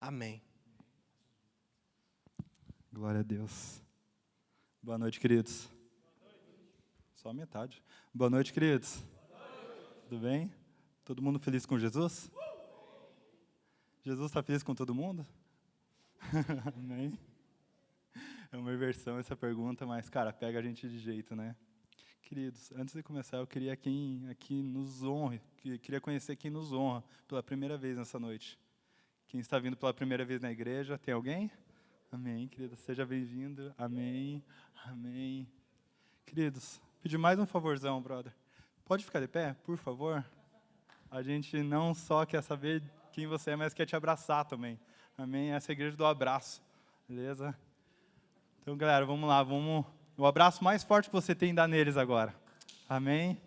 Amém. Glória a Deus. Boa noite, queridos. Só a metade. Boa noite, queridos. Tudo bem? Todo mundo feliz com Jesus? Jesus está feliz com todo mundo? Amém? É uma inversão essa pergunta, mas, cara, pega a gente de jeito, né? Queridos, antes de começar, eu queria quem aqui nos honre, queria conhecer quem nos honra pela primeira vez nessa noite. Quem está vindo pela primeira vez na igreja, tem alguém? Amém, queridos, seja bem-vindo. Amém, amém. Queridos, pedir mais um favorzão, brother. Pode ficar de pé, por favor? A gente não só quer saber quem você é, mas quer te abraçar também. Amém? Essa é a igreja do abraço, beleza? Então, galera, vamos lá, o abraço mais forte que você tem, dá neles agora. Amém?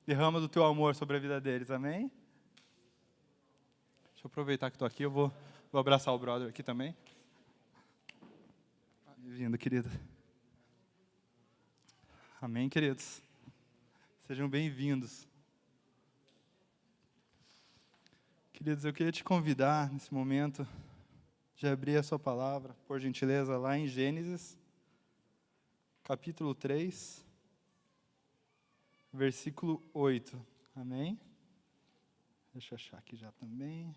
Derrama do teu amor sobre a vida deles, amém? Deixa eu aproveitar que estou aqui, eu vou abraçar o brother aqui também. Bem-vindo, querido. Amém, queridos? Sejam bem-vindos. Queridos, eu queria te convidar, nesse momento, de abrir a sua palavra, por gentileza, lá em Gênesis, capítulo 3, versículo 8. Amém? Deixa eu achar aqui já também.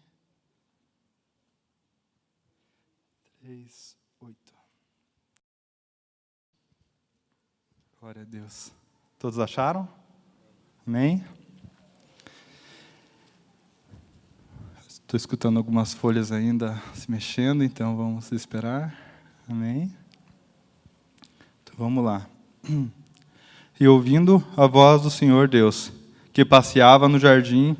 3, 8. Glória a Deus. Todos acharam? Amém? Estou escutando algumas folhas ainda se mexendo, então vamos esperar. Amém? Então vamos lá. E ouvindo a voz do Senhor Deus, que passeava no jardim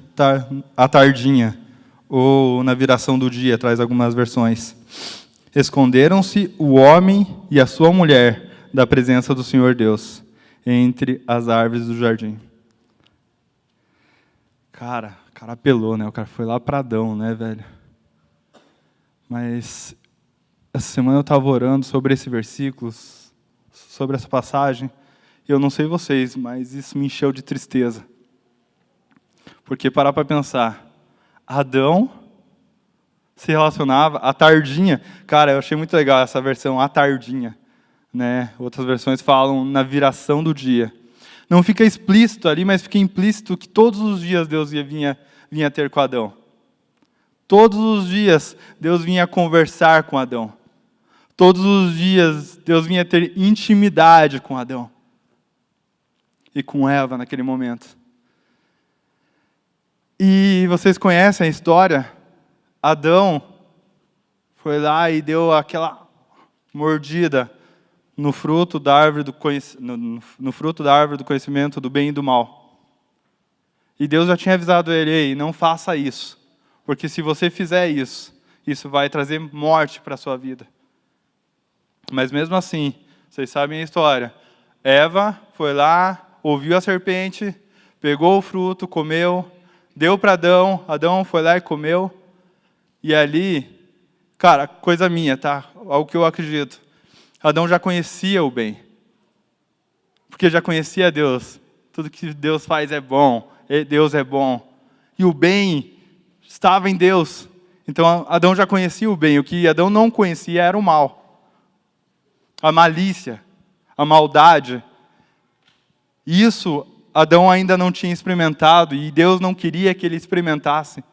à tardinha, ou na viração do dia, traz algumas versões. Esconderam-se o homem e a sua mulher da presença do Senhor Deus, entre as árvores do jardim. Cara, o cara apelou, né? O cara foi lá para Adão, né, velho? Mas essa semana eu estava orando sobre esse versículo, sobre essa passagem, e eu não sei vocês, mas isso me encheu de tristeza. Porque parar para pensar, Adão se relacionava à tardinha. Cara, eu achei muito legal essa versão, à tardinha. Né? Outras versões falam na viração do dia. Não fica explícito ali, mas fica implícito que todos os dias Deus vinha ter com Adão. Todos os dias Deus vinha conversar com Adão. Todos os dias Deus vinha ter intimidade com Adão. E com Eva naquele momento. E vocês conhecem a história? Adão foi lá e deu aquela mordida no fruto da árvore do conhecimento do bem e do mal. E Deus já tinha avisado ele, ei, não faça isso, porque se você fizer isso, isso vai trazer morte para a sua vida. Mas mesmo assim, vocês sabem a história, Eva foi lá, ouviu a serpente, pegou o fruto, comeu, deu para Adão, Adão foi lá e comeu, e ali, cara, coisa minha, tá? Algo que eu acredito. Adão já conhecia o bem, porque já conhecia Deus. Tudo que Deus faz é bom, Deus é bom. E o bem estava em Deus. Então Adão já conhecia o bem, o que Adão não conhecia era o mal. A malícia, a maldade. Isso Adão ainda não tinha experimentado e Deus não queria que ele experimentasse.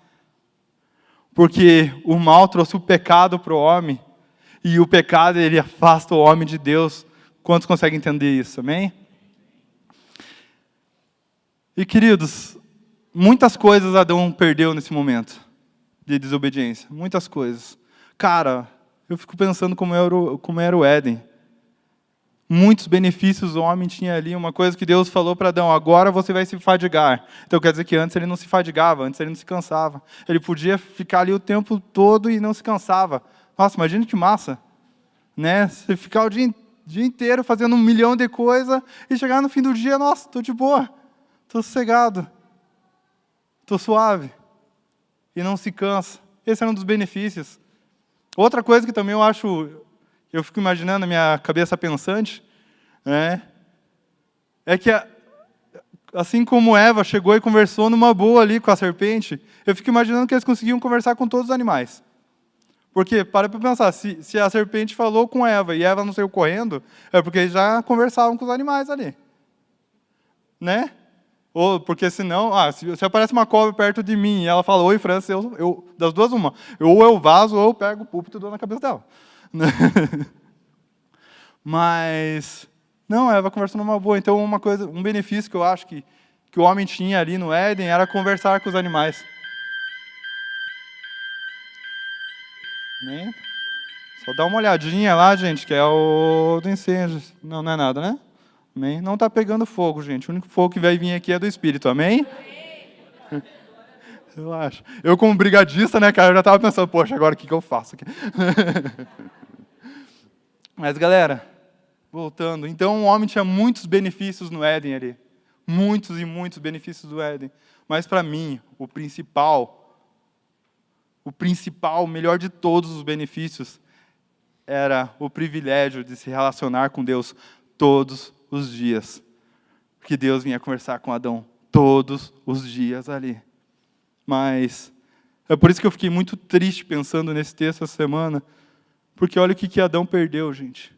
Porque o mal trouxe o pecado para o homem. E o pecado, ele afasta o homem de Deus. Quantos conseguem entender isso? Amém? E, queridos, muitas coisas Adão perdeu nesse momento de desobediência. Muitas coisas. Cara, eu fico pensando como era o Éden. Muitos benefícios o homem tinha ali. Uma coisa que Deus falou para Adão, agora você vai se fadigar. Então quer dizer que antes ele não se fadigava, antes ele não se cansava. Ele podia ficar ali o tempo todo e não se cansava. Nossa, imagina que massa, né? Você ficar o dia inteiro fazendo 1 milhão de coisas e chegar no fim do dia, nossa, estou de boa, estou sossegado, estou suave e não se cansa. Esse é um dos benefícios. Outra coisa que também eu fico imaginando na minha cabeça pensante, né? É que assim como Eva chegou e conversou numa boa ali com a serpente, eu fico imaginando que eles conseguiam conversar com todos os animais. Porque, para pensar, se a serpente falou com Eva e Eva não saiu correndo, é porque eles já conversavam com os animais ali. Né? Ou porque senão, se aparece uma cobra perto de mim e ela fala, oi, França, das duas uma. Ou eu vazo ou eu pego o púlpito e dou na cabeça dela. Mas, não, Eva conversou numa boa. Então, um benefício que eu acho que o homem tinha ali no Éden era conversar com os animais. Amém? Só dá uma olhadinha lá, gente, que é o do incêndio. Não é nada, né? Amém? Não está pegando fogo, gente. O único fogo que vai vir aqui é do Espírito. Amém? Eu acho. Eu, como brigadista, né, cara, eu já estava pensando, poxa, agora o que eu faço aqui? Mas, galera, voltando. Então, o homem tinha muitos benefícios no Éden ali. Muitos e muitos benefícios do Éden. Mas, para mim, o principal, o melhor de todos os benefícios, era o privilégio de se relacionar com Deus todos os dias. Porque Deus vinha conversar com Adão todos os dias ali. Mas é por isso que eu fiquei muito triste pensando nesse texto essa semana, porque olha o que Adão perdeu, gente.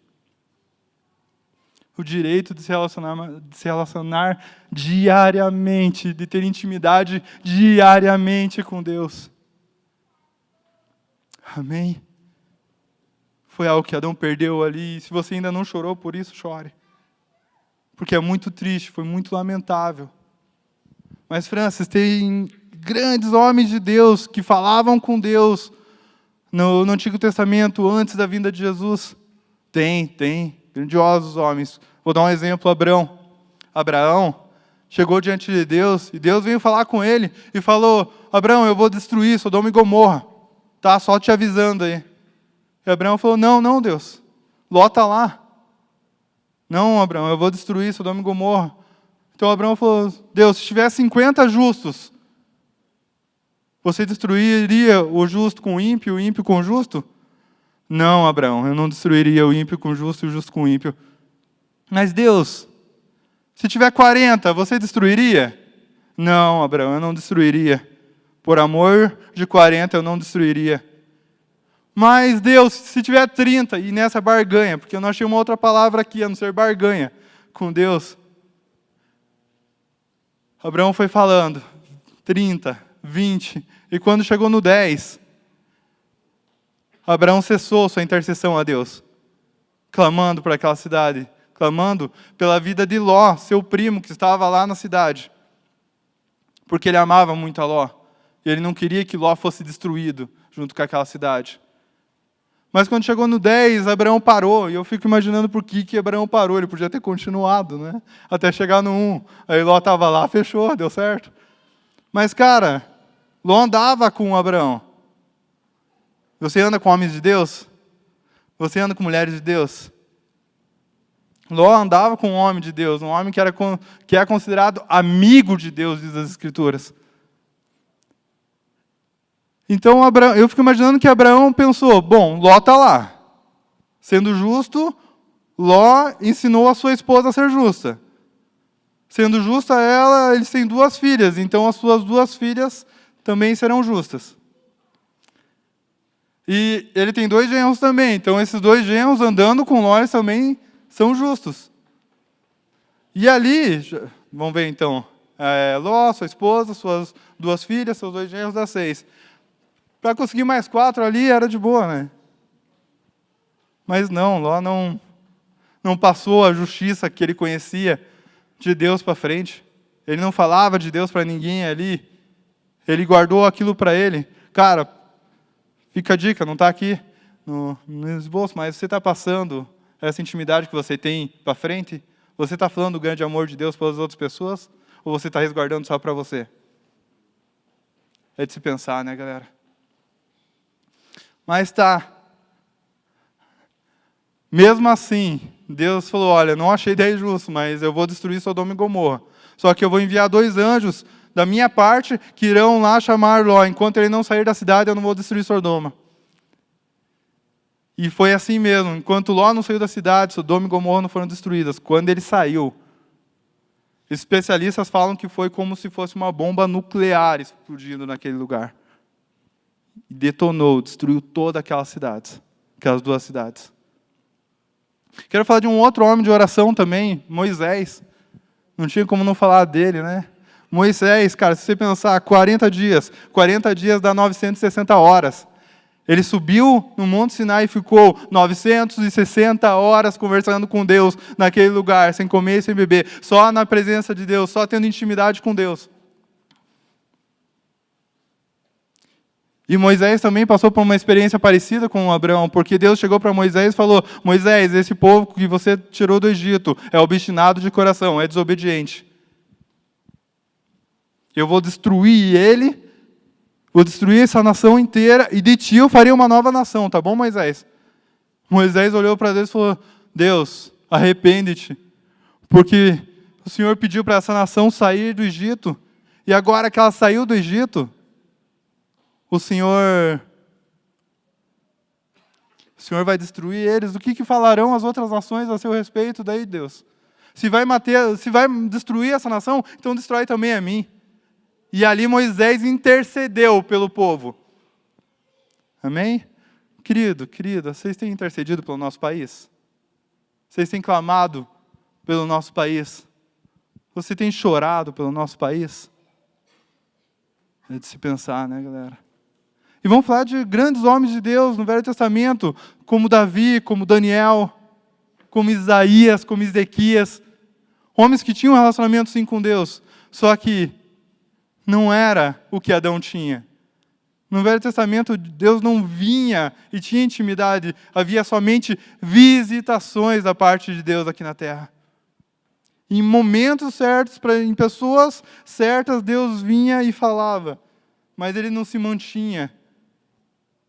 O direito de se relacionar diariamente, de ter intimidade diariamente com Deus. Amém? Foi algo que Adão perdeu ali, e se você ainda não chorou por isso, chore. Porque é muito triste, foi muito lamentável. Mas, Francis, tem grandes homens de Deus que falavam com Deus no Antigo Testamento, antes da vinda de Jesus. Tem. Grandiosos homens. Vou dar um exemplo, Abraão. Abraão chegou diante de Deus, e Deus veio falar com ele, e falou, Abraão, eu vou destruir Sodoma e Gomorra. Tá, só te avisando aí. E Abraão falou, não, Deus. Ló está lá. Não, Abraão, eu vou destruir Sodoma e Gomorra. Então Abraão falou, Deus, se tiver 50 justos, você destruiria o justo com o ímpio com o justo? Não, Abraão, eu não destruiria o ímpio com o justo e o justo com o ímpio. Mas Deus, se tiver 40, você destruiria? Não, Abraão, eu não destruiria. Por amor de 40, eu não destruiria. Mas Deus, se tiver 30, e nessa barganha, porque eu não achei uma outra palavra aqui, a não ser barganha, com Deus. Abraão foi falando, 30, 20, e quando chegou no 10, Abraão cessou sua intercessão a Deus, clamando por aquela cidade, clamando pela vida de Ló, seu primo, que estava lá na cidade, porque ele amava muito a Ló, e ele não queria que Ló fosse destruído junto com aquela cidade. Mas quando chegou no 10, Abraão parou, e eu fico imaginando por que Abraão parou, ele podia ter continuado, né? Até chegar no 1. Aí Ló estava lá, fechou, deu certo. Mas, cara, Ló andava com Abraão. Você anda com homens de Deus? Você anda com mulheres de Deus? Ló andava com um homem de Deus, um homem que é considerado amigo de Deus, diz as Escrituras. Então, eu fico imaginando que Abraão pensou, bom, Ló está lá. Sendo justo, Ló ensinou a sua esposa a ser justa. Sendo justa ela, eles têm 2 filhas, então as suas 2 filhas também serão justas. E ele tem 2 genros também, então esses 2 genros andando com Ló, eles também são justos. E ali, vamos ver então, Ló, sua esposa, suas 2 filhas, seus 2 genros, dá 6. Para conseguir mais 4 ali, era de boa, né? Mas não, Ló não passou a justiça que ele conhecia de Deus para frente. Ele não falava de Deus para ninguém ali. Ele guardou aquilo para ele. Cara, fica a dica, não está aqui no esboço, mas você está passando essa intimidade que você tem para frente? Você está falando do grande amor de Deus pelas outras pessoas? Ou você está resguardando só para você? É de se pensar, né, galera? Mas tá. Mesmo assim, Deus falou, olha, não achei 10 justos, mas eu vou destruir Sodoma e Gomorra. Só que eu vou enviar 2 anjos da minha parte que irão lá chamar Ló. Enquanto ele não sair da cidade, eu não vou destruir Sodoma. E foi assim mesmo. Enquanto Ló não saiu da cidade, Sodoma e Gomorra não foram destruídas. Quando ele saiu, especialistas falam que foi como se fosse uma bomba nuclear explodindo naquele lugar. e detonou, destruiu todas aquelas cidades, aquelas 2 cidades. Quero falar de um outro homem de oração também, Moisés. Não tinha como não falar dele, né? Moisés, cara, se você pensar, 40 dias dá 960 horas. Ele subiu no Monte Sinai e ficou 960 horas conversando com Deus naquele lugar, sem comer e sem beber, só na presença de Deus, só tendo intimidade com Deus. E Moisés também passou por uma experiência parecida com Abraão, porque Deus chegou para Moisés e falou: Moisés, esse povo que você tirou do Egito é obstinado de coração, é desobediente. Eu vou destruir ele, vou destruir essa nação inteira, e de ti eu farei uma nova nação, tá bom, Moisés? Moisés olhou para Deus e falou: Deus, arrepende-te, porque o Senhor pediu para essa nação sair do Egito, e agora que ela saiu do Egito, o Senhor vai destruir eles. O que falarão as outras nações a seu respeito daí, Deus? Se vai destruir essa nação, então destrói também a mim. E ali Moisés intercedeu pelo povo. Amém? Querido, querida, vocês têm intercedido pelo nosso país? Vocês têm clamado pelo nosso país? Você tem chorado pelo nosso país? É de se pensar, né, galera? E vamos falar de grandes homens de Deus no Velho Testamento, como Davi, como Daniel, como Isaías, como Ezequias. Homens que tinham um relacionamento sim com Deus, só que não era o que Adão tinha. No Velho Testamento, Deus não vinha e tinha intimidade, havia somente visitações da parte de Deus aqui na terra. Em momentos certos, em pessoas certas, Deus vinha e falava, mas ele não se mantinha,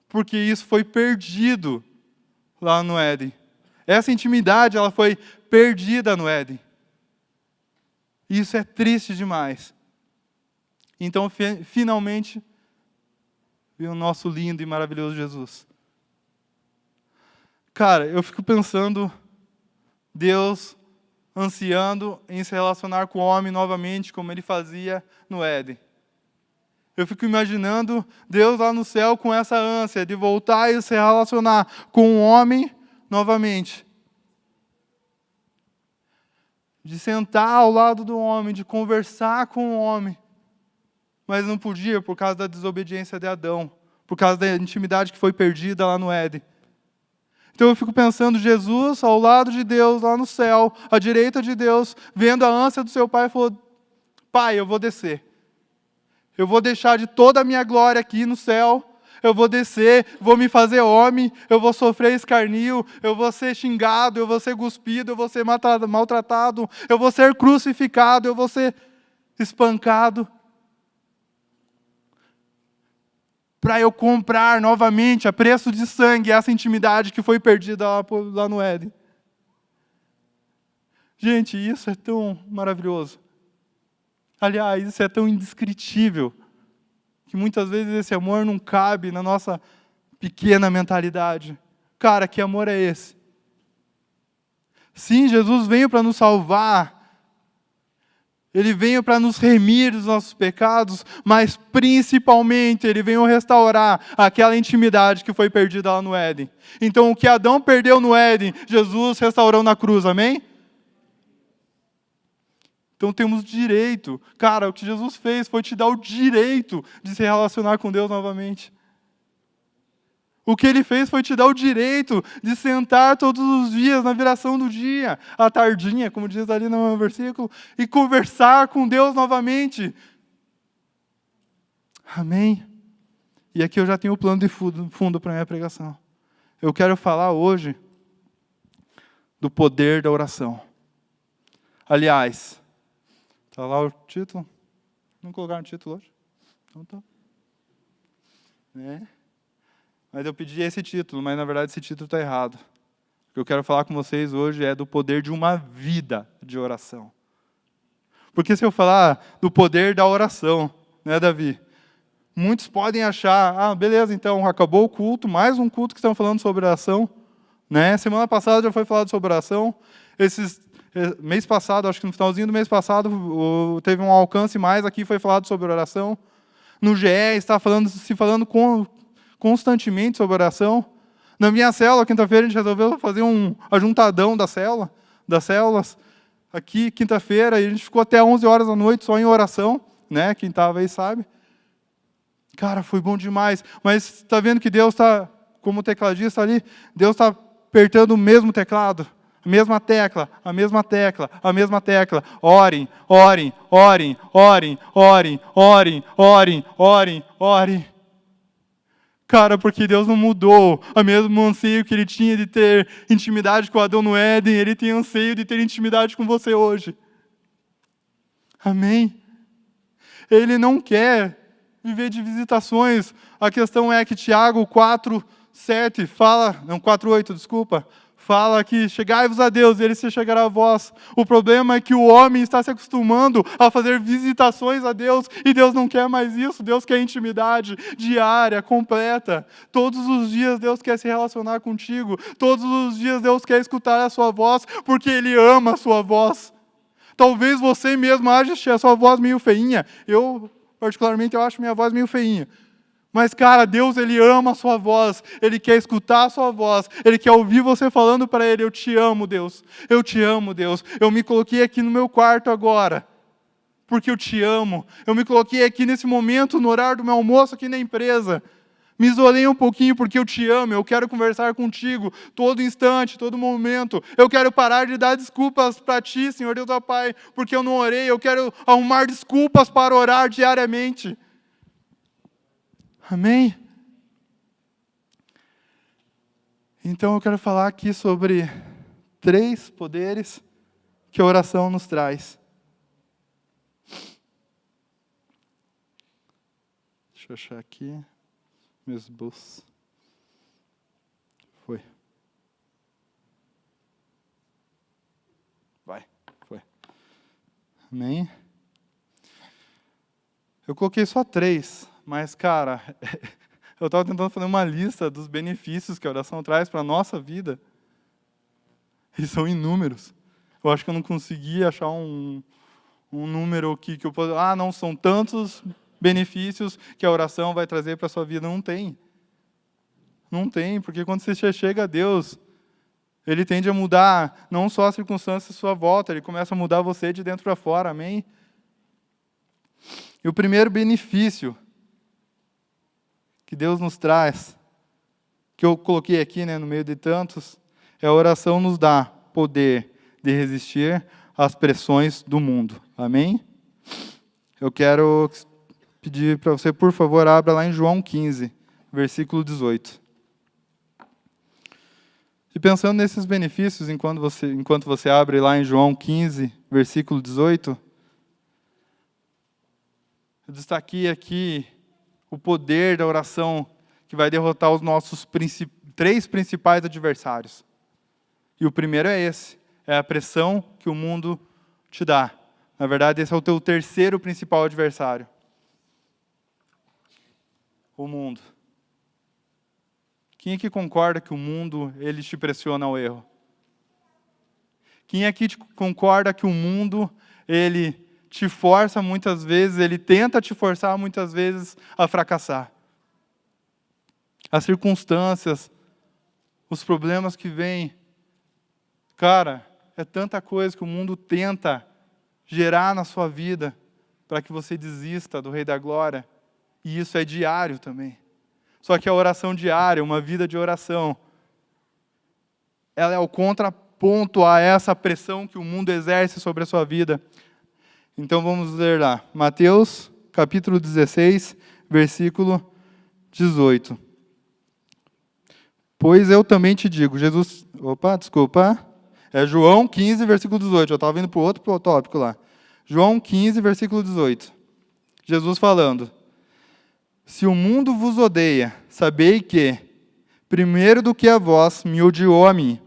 porque isso foi perdido lá no Éden. Essa intimidade, ela foi perdida no Éden. Isso é triste demais. Então, finalmente, veio o nosso lindo e maravilhoso Jesus. Cara, eu fico pensando, Deus ansiando em se relacionar com o homem novamente, como ele fazia no Éden. Eu fico imaginando Deus lá no céu com essa ânsia de voltar e se relacionar com o homem novamente. De sentar ao lado do homem, de conversar com o homem. Mas não podia por causa da desobediência de Adão, por causa da intimidade que foi perdida lá no Éden. Então eu fico pensando, Jesus ao lado de Deus, lá no céu, à direita de Deus, vendo a ânsia do seu pai, falou: Pai, eu vou descer. Eu vou deixar de toda a minha glória aqui no céu, eu vou descer, vou me fazer homem, eu vou sofrer escarnio, eu vou ser xingado, eu vou ser cuspido, eu vou ser maltratado, eu vou ser crucificado, eu vou ser espancado. Para eu comprar novamente, a preço de sangue, essa intimidade que foi perdida lá no Éden. Gente, isso é tão maravilhoso. Aliás, isso é tão indescritível, que muitas vezes esse amor não cabe na nossa pequena mentalidade. Cara, que amor é esse? Sim, Jesus veio para nos salvar, Ele veio para nos remir dos nossos pecados, mas principalmente Ele veio restaurar aquela intimidade que foi perdida lá no Éden. Então o que Adão perdeu no Éden, Jesus restaurou na cruz, amém? Então temos direito. Cara, o que Jesus fez foi te dar o direito de se relacionar com Deus novamente. O que Ele fez foi te dar o direito de sentar todos os dias na viração do dia, à tardinha, como diz ali no versículo, e conversar com Deus novamente. Amém? E aqui eu já tenho o plano de fundo para a minha pregação. Eu quero falar hoje do poder da oração. Aliás, está lá o título? Não colocaram o título hoje? Então tá. Mas eu pedi esse título, mas na verdade esse título está errado. O que eu quero falar com vocês hoje é do poder de uma vida de oração. Porque se eu falar do poder da oração, né, Davi? Muitos podem achar, beleza, então acabou o culto, mais um culto que estão falando sobre oração. Né? Semana passada já foi falado sobre oração. Mês passado, acho que no finalzinho do mês passado, teve um alcance mais aqui, foi falado sobre oração. No GE está se falando constantemente sobre oração. Na minha célula, quinta-feira, a gente resolveu fazer um ajuntadão das células. Aqui, quinta-feira, e a gente ficou até 11 horas da noite só em oração, né? Quem estava aí sabe. Cara, foi bom demais. Mas está vendo que Deus está, como o tecladista ali, Deus está apertando o mesmo teclado, a mesma tecla, a mesma tecla, a mesma tecla. Orem, orem, orem, orem, orem, orem, orem, orem, orem. Cara, porque Deus não mudou. O mesmo anseio que Ele tinha de ter intimidade com Adão no Éden, Ele tem anseio de ter intimidade com você hoje. Amém? Ele não quer viver de visitações. A questão é que Tiago 4:7 fala, não, 4:8, desculpa, fala que chegai-vos a Deus e Ele se chegará a vós. O problema é que o homem está se acostumando a fazer visitações a Deus e Deus não quer mais isso. Deus quer intimidade diária, completa. Todos os dias Deus quer se relacionar contigo. Todos os dias Deus quer escutar a sua voz porque Ele ama a sua voz. Talvez você mesmo ache a sua voz meio feinha. Eu, particularmente, acho minha voz meio feinha. Mas, cara, Deus, Ele ama a sua voz. Ele quer escutar a sua voz. Ele quer ouvir você falando para Ele, eu te amo, Deus. Eu te amo, Deus. Eu me coloquei aqui no meu quarto agora, porque eu te amo. Eu me coloquei aqui nesse momento, no horário do meu almoço aqui na empresa. Me isolei um pouquinho porque eu te amo. Eu quero conversar contigo todo instante, todo momento. Eu quero parar de dar desculpas para ti, Senhor Deus do Pai, porque eu não orei. Eu quero arrumar desculpas para orar diariamente. Amém? Então eu quero falar aqui sobre 3 poderes que a oração nos traz. Deixa eu achar aqui meus bolsos. Foi. Foi. Amém? Eu coloquei só 3. Mas, cara, eu estava tentando fazer uma lista dos benefícios que a oração traz para a nossa vida. E são inúmeros. Eu acho que eu não consegui achar um número aqui que eu posso... não, são tantos benefícios que a oração vai trazer para a sua vida. Não tem. Não tem, porque quando você chega a Deus, Ele tende a mudar não só as circunstâncias à sua volta, Ele começa a mudar você de dentro para fora. Amém? E o primeiro benefício que Deus nos traz, que eu coloquei aqui, no meio de tantos, é a oração nos dá poder de resistir às pressões do mundo. Amém? Eu quero pedir para você, por favor, abra lá em João 15, versículo 18. E pensando nesses benefícios, enquanto você abre lá em João 15, versículo 18, eu destaquei aqui o poder da oração que vai derrotar os nossos 3 principais adversários. E o primeiro é esse, é a pressão que o mundo te dá. Na verdade, esse é o teu terceiro principal adversário. O mundo. Quem aqui concorda que o mundo, ele te pressiona ao erro? Quem aqui concorda que o mundo, ele te força muitas vezes, ele tenta te forçar muitas vezes a fracassar? As circunstâncias, os problemas que vêm, cara, é tanta coisa que o mundo tenta gerar na sua vida para que você desista do Rei da Glória. E isso é diário também. Só que a oração diária, uma vida de oração, ela é o contraponto a essa pressão que o mundo exerce sobre a sua vida. Então vamos ler lá. Mateus, capítulo 16, versículo 18. Pois eu também te digo, é João 15, versículo 18. Eu estava indo para o outro tópico lá. João 15, versículo 18. Jesus falando: se o mundo vos odeia, sabei que, primeiro do que a vós, me odiou a mim.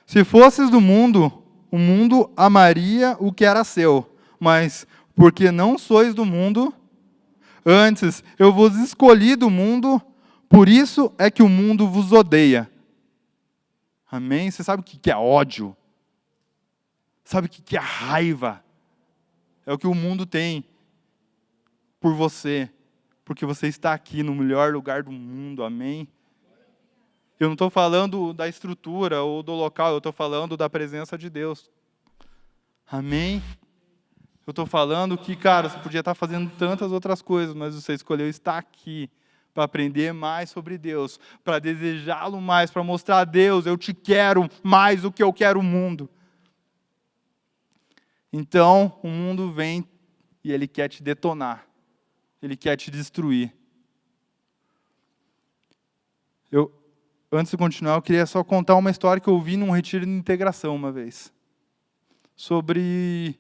Se fosses do mundo, o mundo amaria o que era seu, mas porque não sois do mundo, antes eu vos escolhi do mundo, por isso é que o mundo vos odeia. Amém? Você sabe o que é ódio? Sabe o que é raiva? É o que o mundo tem por você, porque você está aqui no melhor lugar do mundo, amém? Eu não estou falando da estrutura ou do local, eu estou falando da presença de Deus, amém? Eu estou falando que, cara, você podia estar fazendo tantas outras coisas, mas você escolheu estar aqui para aprender mais sobre Deus, para desejá-lo mais, para mostrar a Deus, eu te quero mais do que eu quero o mundo. Então, o mundo vem e ele quer te detonar, ele quer te destruir. Antes de continuar, eu queria só contar uma história que eu vi num retiro de integração uma vez, sobre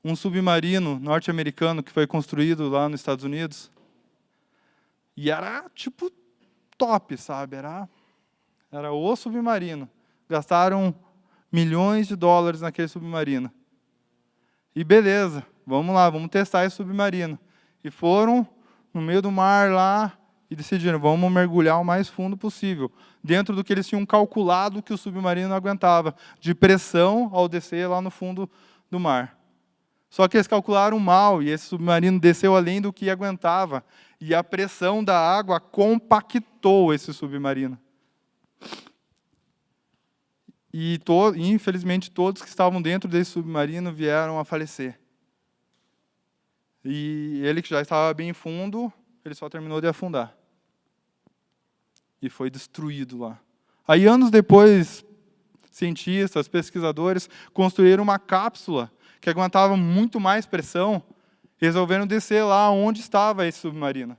um submarino norte-americano que foi construído lá nos Estados Unidos. E era, tipo, top, sabe? Era o submarino. Gastaram milhões de dólares naquele submarino. E beleza, vamos lá, vamos testar esse submarino. E foram no meio do mar lá e decidiram, vamos mergulhar o mais fundo possível, dentro do que eles tinham calculado que o submarino aguentava, de pressão ao descer lá no fundo do mar. Só que eles calcularam mal, e esse submarino desceu além do que aguentava. E a pressão da água compactou esse submarino. E infelizmente todos que estavam dentro desse submarino vieram a falecer. E ele, que já estava bem fundo, ele só terminou de afundar. E foi destruído lá. Aí, anos depois, cientistas, pesquisadores, construíram uma cápsula que aguentava muito mais pressão, resolveram descer lá onde estava esse submarino.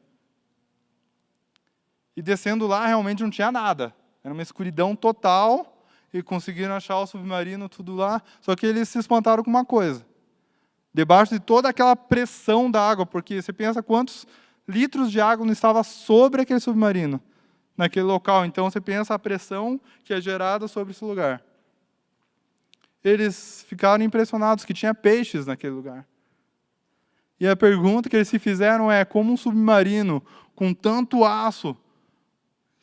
E descendo lá, realmente não tinha nada. Era uma escuridão total, e conseguiram achar o submarino, tudo lá, só que eles se espantaram com uma coisa. Debaixo de toda aquela pressão da água, porque você pensa quantos litros de água não estava sobre aquele submarino, naquele local. Então, você pensa a pressão que é gerada sobre esse lugar. Eles ficaram impressionados que tinha peixes naquele lugar. E a pergunta que eles se fizeram é, como um submarino com tanto aço,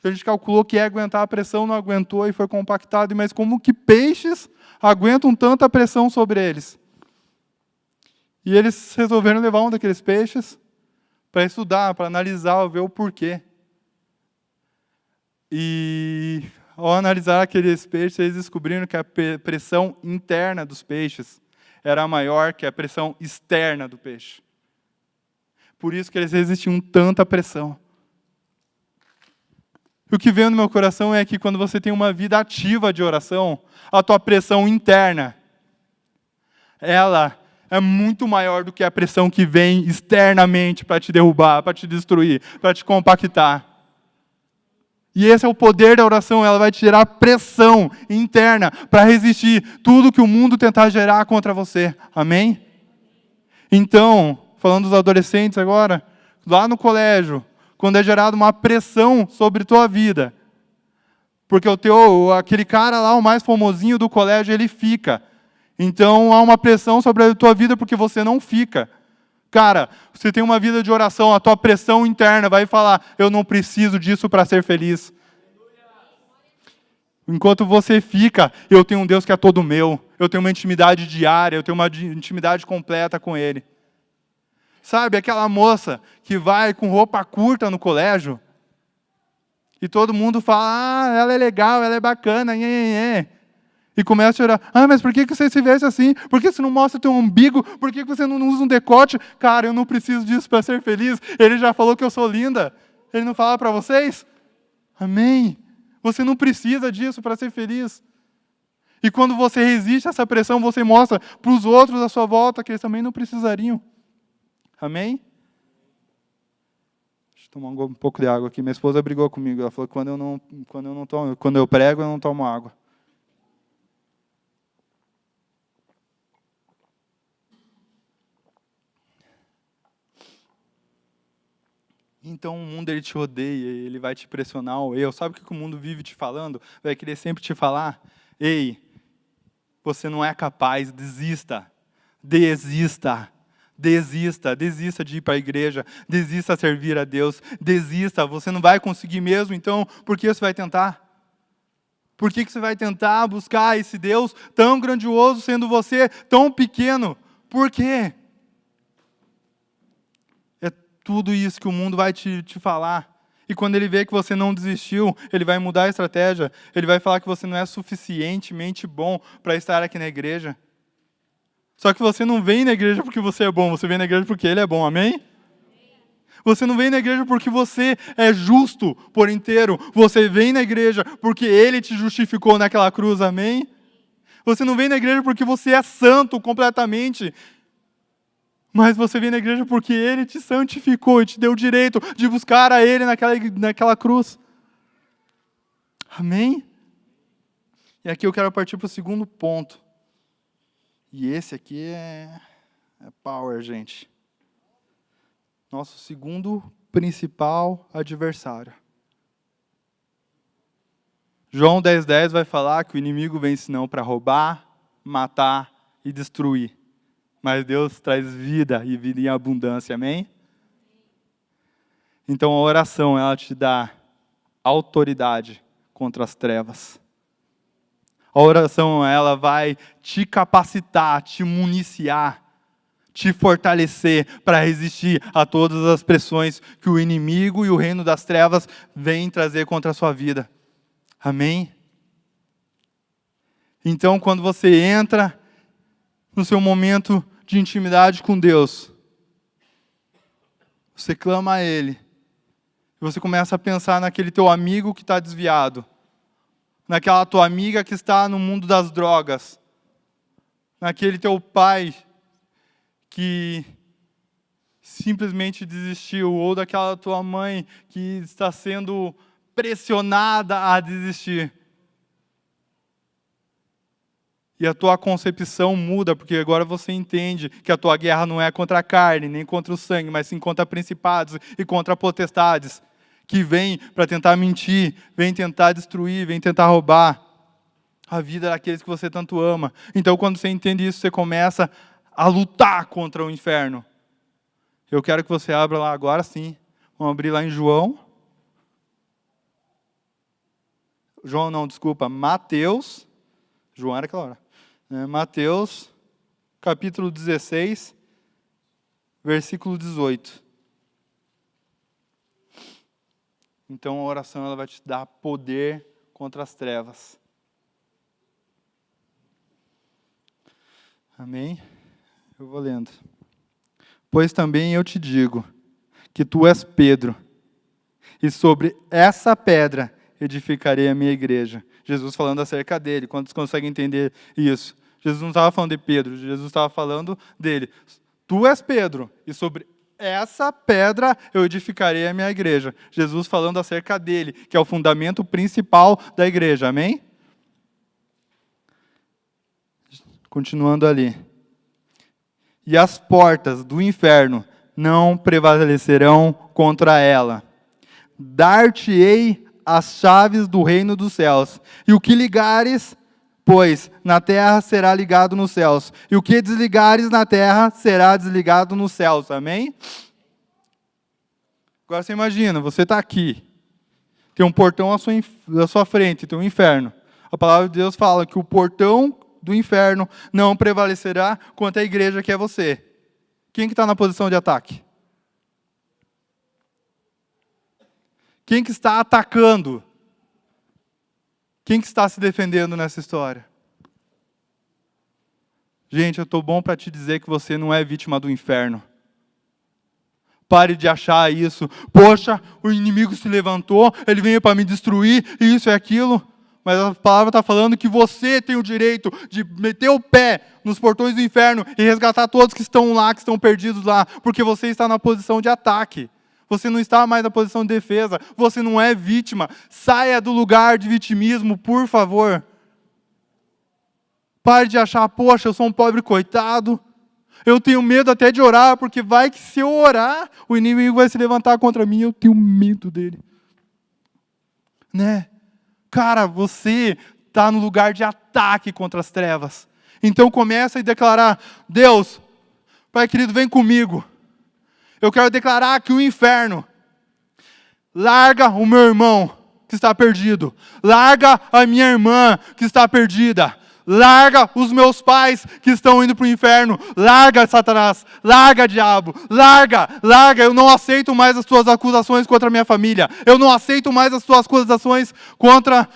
que a gente calculou que ia aguentar a pressão, não aguentou e foi compactado, mas como que peixes aguentam tanta pressão sobre eles? E eles resolveram levar um daqueles peixes para estudar, para analisar, ver o porquê. E ao analisar aqueles peixes, eles descobriram que a pressão interna dos peixes era maior que a pressão externa do peixe. Por isso que eles resistiam tanta pressão. E o que veio no meu coração é que quando você tem uma vida ativa de oração, a tua pressão interna, ela é muito maior do que a pressão que vem externamente para te derrubar, para te destruir, para te compactar. E esse é o poder da oração, ela vai te gerar pressão interna para resistir tudo que o mundo tentar gerar contra você. Amém? Então, falando dos adolescentes agora, lá no colégio, quando é gerada uma pressão sobre tua vida, porque aquele cara lá, o mais famosinho do colégio, ele fica. Então, há uma pressão sobre a tua vida porque você não fica. Cara, você tem uma vida de oração, a tua pressão interna vai falar, eu não preciso disso para ser feliz. Enquanto você fica, eu tenho um Deus que é todo meu, eu tenho uma intimidade diária, eu tenho uma intimidade completa com Ele. Sabe, aquela moça que vai com roupa curta no colégio, e todo mundo fala, ela é legal, ela é bacana, e começa a chorar. Mas por que você se veste assim? Por que você não mostra teu umbigo? Por que você não usa um decote? Cara, eu não preciso disso para ser feliz. Ele já falou que eu sou linda. Ele não fala para vocês? Amém. Você não precisa disso para ser feliz. E quando você resiste a essa pressão, você mostra para os outros à sua volta que eles também não precisariam. Amém? Deixa eu tomar um pouco de água aqui. Minha esposa brigou comigo. Ela falou que quando eu prego, eu não tomo água. Então o mundo ele te odeia, ele vai te pressionar ao erro. Sabe o que o mundo vive te falando? Vai querer sempre te falar, ei, você não é capaz, desista, desista de ir para a igreja, desista de servir a Deus, desista, você não vai conseguir mesmo, então por que você vai tentar? Por que você vai tentar buscar esse Deus tão grandioso, sendo você tão pequeno? Por quê? tudo isso que o mundo vai te falar. E quando ele vê que você não desistiu, ele vai mudar a estratégia. Ele vai falar que você não é suficientemente bom para estar aqui na igreja. Só que você não vem na igreja porque você é bom, você vem na igreja porque ele é bom, amém? Você não vem na igreja porque você é justo por inteiro. Você vem na igreja porque ele te justificou naquela cruz, amém? Você não vem na igreja porque você é santo completamente. Mas você vem na igreja porque ele te santificou e te deu o direito de buscar a ele naquela cruz. Amém? E aqui eu quero partir para o segundo ponto. E esse aqui é power, gente. Nosso segundo principal adversário. João 10:10 vai falar que o inimigo vem senão para roubar, matar e destruir. Mas Deus traz vida e vida em abundância, amém? Então a oração, ela te dá autoridade contra as trevas. A oração, ela vai te capacitar, te municiar, te fortalecer para resistir a todas as pressões que o inimigo e o reino das trevas vêm trazer contra a sua vida. Amém? Então, quando você entra no seu momento de intimidade com Deus, você clama a Ele, e você começa a pensar naquele teu amigo que está desviado, naquela tua amiga que está no mundo das drogas, naquele teu pai que simplesmente desistiu, ou daquela tua mãe que está sendo pressionada a desistir. E a tua concepção muda, porque agora você entende que a tua guerra não é contra a carne, nem contra o sangue, mas sim contra principados e contra potestades, que vêm para tentar mentir, vêm tentar destruir, vêm tentar roubar a vida daqueles que você tanto ama. Então, quando você entende isso, você começa a lutar contra o inferno. Eu quero que você abra lá agora sim. Vamos abrir lá em Mateus. João era aquela hora. Mateus, capítulo 16, versículo 18. Então a oração, ela vai te dar poder contra as trevas. Amém? Eu vou lendo. Pois também eu te digo que tu és Pedro, e sobre essa pedra edificarei a minha igreja. Jesus falando acerca dele. Quantos conseguem entender isso? Jesus não estava falando de Pedro, Jesus estava falando dele. Tu és Pedro, e sobre essa pedra eu edificarei a minha igreja. Jesus falando acerca dele, que é o fundamento principal da igreja. Amém? Continuando ali. E as portas do inferno não prevalecerão contra ela. Dar-te-ei as chaves do reino dos céus. E o que ligares, pois, na terra será ligado nos céus. E o que desligares na terra será desligado nos céus. Amém? Agora você imagina, você está aqui. Tem um portão à sua frente, tem um inferno. A palavra de Deus fala que o portão do inferno não prevalecerá contra a igreja que é você. Quem que está na posição de ataque? Quem que está atacando? Quem que está se defendendo nessa história? Gente, eu estou bom para te dizer que você não é vítima do inferno. Pare de achar isso. Poxa, o inimigo se levantou, ele veio para me destruir, isso e aquilo. Mas a palavra está falando que você tem o direito de meter o pé nos portões do inferno e resgatar todos que estão lá, que estão perdidos lá, porque você está na posição de ataque. Você não está mais na posição de defesa. Você não é vítima. Saia do lugar de vitimismo, por favor. Pare de achar, poxa, eu sou um pobre coitado. Eu tenho medo até de orar, porque vai que se eu orar, o inimigo vai se levantar contra mim. Eu tenho medo dele. Né? Cara, você está no lugar de ataque contra as trevas. Então começa a declarar, Deus, Pai querido, vem comigo. Eu quero declarar que o inferno larga o meu irmão que está perdido. Larga a minha irmã que está perdida. larga os meus pais que estão indo para o inferno, larga Satanás, larga diabo, larga, eu não aceito mais as tuas acusações contra a minha família, eu não aceito mais as tuas acusações contra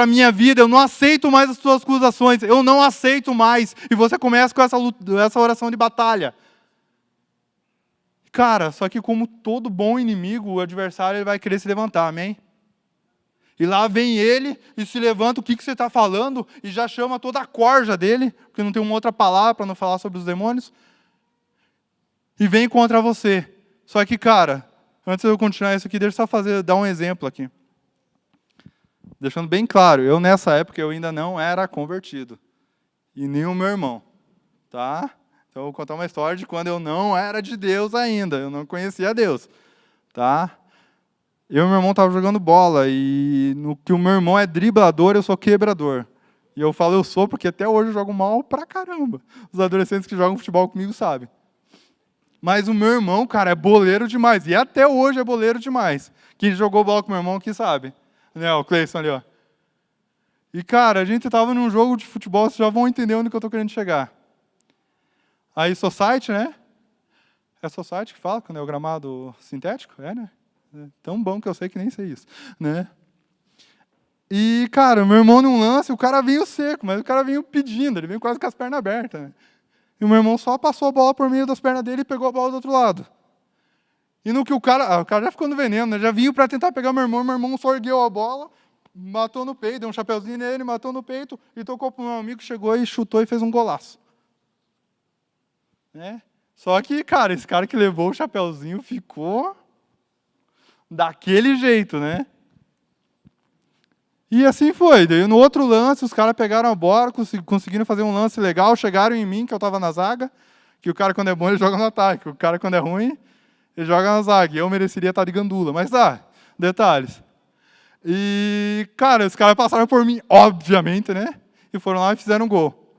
a minha vida, eu não aceito mais as tuas acusações, eu não aceito mais. E você começa com essa oração de batalha. Cara, só que como todo bom inimigo, o adversário ele vai querer se levantar, amém? E lá vem ele e se levanta, o que você está falando? E já chama toda a corja dele, porque não tem uma outra palavra para não falar sobre os demônios. E vem contra você. Só que, cara, antes de eu continuar isso aqui, deixa eu só dar um exemplo aqui. Deixando bem claro, eu nessa época eu ainda não era convertido. E nem o meu irmão. Tá? Então eu vou contar uma história de quando eu não era de Deus ainda. Eu não conhecia Deus. Tá? Eu e meu irmão estavam jogando bola, e no que o meu irmão é driblador, eu sou quebrador. E eu falo eu sou porque até hoje eu jogo mal pra caramba. Os adolescentes que jogam futebol comigo sabem. Mas o meu irmão, cara, é boleiro demais. E até hoje é boleiro demais. Quem jogou bola com o meu irmão aqui sabe. Né, o Cleison ali, ó. E, cara, a gente estava num jogo de futebol, vocês já vão entender onde que eu estou querendo chegar. Aí, society, né? É society que fala quando é o gramado sintético? É, né? É tão bom que eu sei que nem sei isso, né? E, cara, o meu irmão num lance, o cara veio seco, mas o cara veio pedindo, ele veio quase com as pernas abertas, né? E o meu irmão só passou a bola por meio das pernas dele e pegou a bola do outro lado. E no que o cara já ficou no veneno, né? Já vinha para tentar pegar meu irmão só ergueu a bola, matou no peito, deu um chapeuzinho nele, matou no peito e tocou pro meu amigo, chegou e chutou e fez um golaço. Né? Só que, cara, esse cara que levou o chapeuzinho ficou daquele jeito, né? E assim foi. Daí no outro lance, os caras pegaram a bola, conseguiram fazer um lance legal, chegaram em mim, que eu estava na zaga, que o cara quando é bom ele joga no ataque, o cara quando é ruim ele joga na zaga. E eu mereceria estar de gandula, mas detalhes. E, cara, os caras passaram por mim, obviamente, né? E foram lá e fizeram um gol.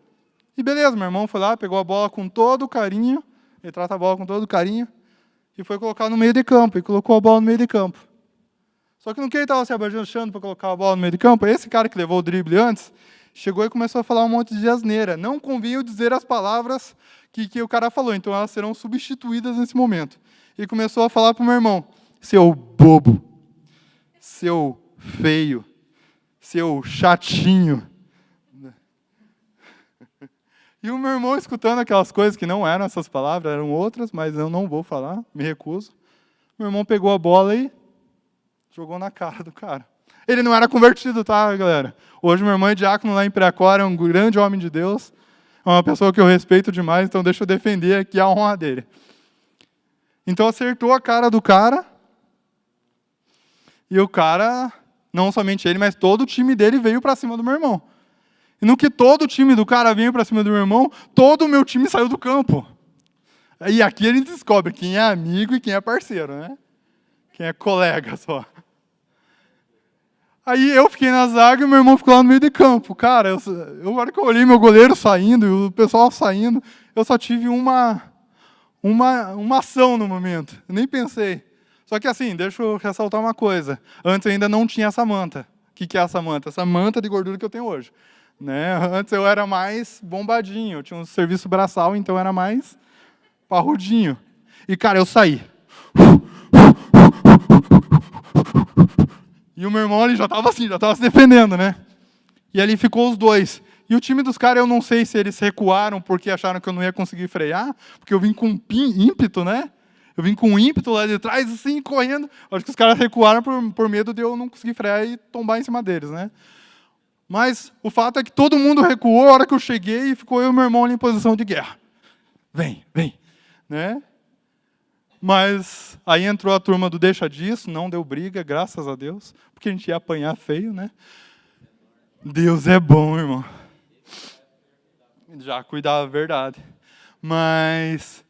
E beleza, meu irmão foi lá, pegou a bola com todo carinho, ele trata a bola com todo carinho, e foi colocar no meio de campo, e colocou a bola no meio de campo. Só que no que ele estava se abaixando para colocar a bola no meio de campo, esse cara que levou o drible antes, chegou e começou a falar um monte de asneira. Não convinha eu dizer as palavras que o cara falou, então elas serão substituídas nesse momento. E começou a falar para o meu irmão, seu bobo, seu feio, seu chatinho. E o meu irmão escutando aquelas coisas que não eram essas palavras, eram outras, mas eu não vou falar, me recuso. Meu irmão pegou a bola e jogou na cara do cara. Ele não era convertido, tá, galera? Hoje meu irmão é diácono lá em Piracora, é um grande homem de Deus, é uma pessoa que eu respeito demais, então deixa eu defender aqui a honra dele. Então acertou a cara do cara, e o cara, não somente ele, mas todo o time dele veio para cima do meu irmão. E no que todo o time do cara veio para cima do meu irmão, todo o meu time saiu do campo. E aqui a gente descobre quem é amigo e quem é parceiro, né? Quem é colega só. Aí eu fiquei na zaga e meu irmão ficou lá no meio de campo. Cara, na hora que eu olhei meu goleiro saindo e o pessoal saindo, eu só tive uma ação no momento. Eu nem pensei. Só que assim, deixa eu ressaltar uma coisa. Antes eu ainda não tinha essa manta. O que é essa manta? Essa manta de gordura que eu tenho hoje. Né? Antes eu era mais bombadinho, eu tinha um serviço braçal, então eu era mais parrudinho. E, cara, eu saí. E o meu irmão ele já estava assim, já estava se defendendo, né? E ali ficou os dois. E o time dos caras, eu não sei se eles recuaram porque acharam que eu não ia conseguir frear, porque eu vim com ímpeto, né? Eu vim com ímpeto lá de trás, assim, correndo. Acho que os caras recuaram por medo de eu não conseguir frear e tombar em cima deles, né? Mas o fato é que todo mundo recuou a hora que eu cheguei e ficou eu e meu irmão ali em posição de guerra. Vem, né? Mas aí entrou a turma do deixa disso, não deu briga, graças a Deus, porque a gente ia apanhar feio, né? Deus é bom, irmão. Já cuidava, verdade. Mas,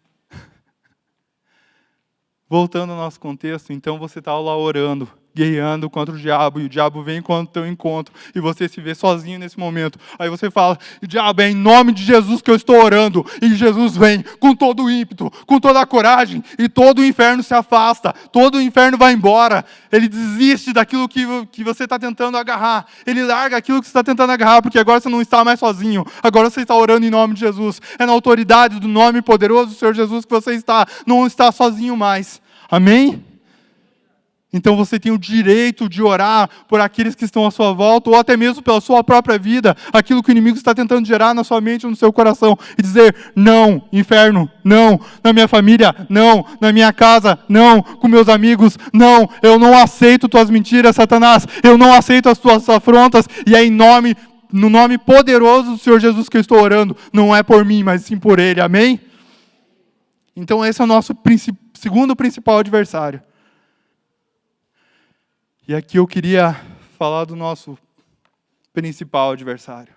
voltando ao nosso contexto, então você estava lá orando, guerreando contra o diabo, e o diabo vem contra o teu encontro, e você se vê sozinho nesse momento. Aí você fala, diabo, é em nome de Jesus que eu estou orando, e Jesus vem com todo o ímpeto, com toda a coragem, e todo o inferno se afasta, todo o inferno vai embora, ele desiste daquilo que você está tentando agarrar, ele larga aquilo que você está tentando agarrar, porque agora você não está mais sozinho, agora você está orando em nome de Jesus, é na autoridade do nome poderoso do Senhor Jesus que você está, não está sozinho mais. Amém? Então você tem o direito de orar por aqueles que estão à sua volta, ou até mesmo pela sua própria vida, aquilo que o inimigo está tentando gerar na sua mente ou no seu coração, e dizer, não, inferno, não, na minha família, não, na minha casa, não, com meus amigos, não, eu não aceito tuas mentiras, Satanás, eu não aceito as tuas afrontas, e é no nome poderoso do Senhor Jesus que eu estou orando, não é por mim, mas sim por Ele, amém? Então esse é o nosso segundo principal adversário. E aqui eu queria falar do nosso principal adversário.